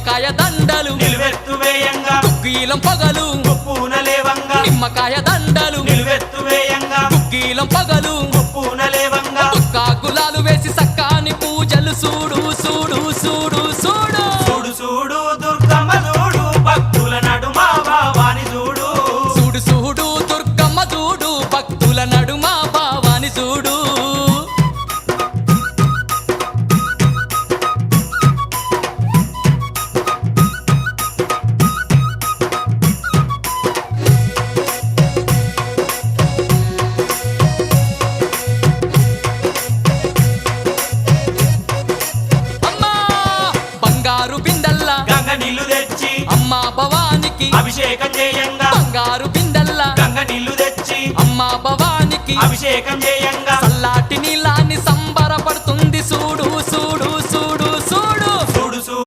నిమ్మకాయ దండలు నిలువెత్తు వేయంగా కుక్కీలం పగలు పూనలేవంగా నిమ్మకాయ దండలు నిలువెత్తు వేయంగా కుక్కీలం పగలు పూనలేవంగా గులాలు వేసి సక్కాని పూజలు చూడు చూడు చూడు చూడు చూడు చూడు దుర్గమ్మ చూడు భక్తుల నడుమ భావాని చూడు చూడు చూడు దుర్గమ్మ చూడు భక్తుల నడుమ భావాని చూడు గంగ నీళ్లు తెచ్చి అమ్మా భవానికి అభిషేకం చేయంగా బంగారు బిందెల్లా గంగ నీళ్లు తెచ్చి అమ్మా భవానికి అభిషేకం చేయంగా చల్లాటి నీలాన్ని సంబరపడుతుంది చూడు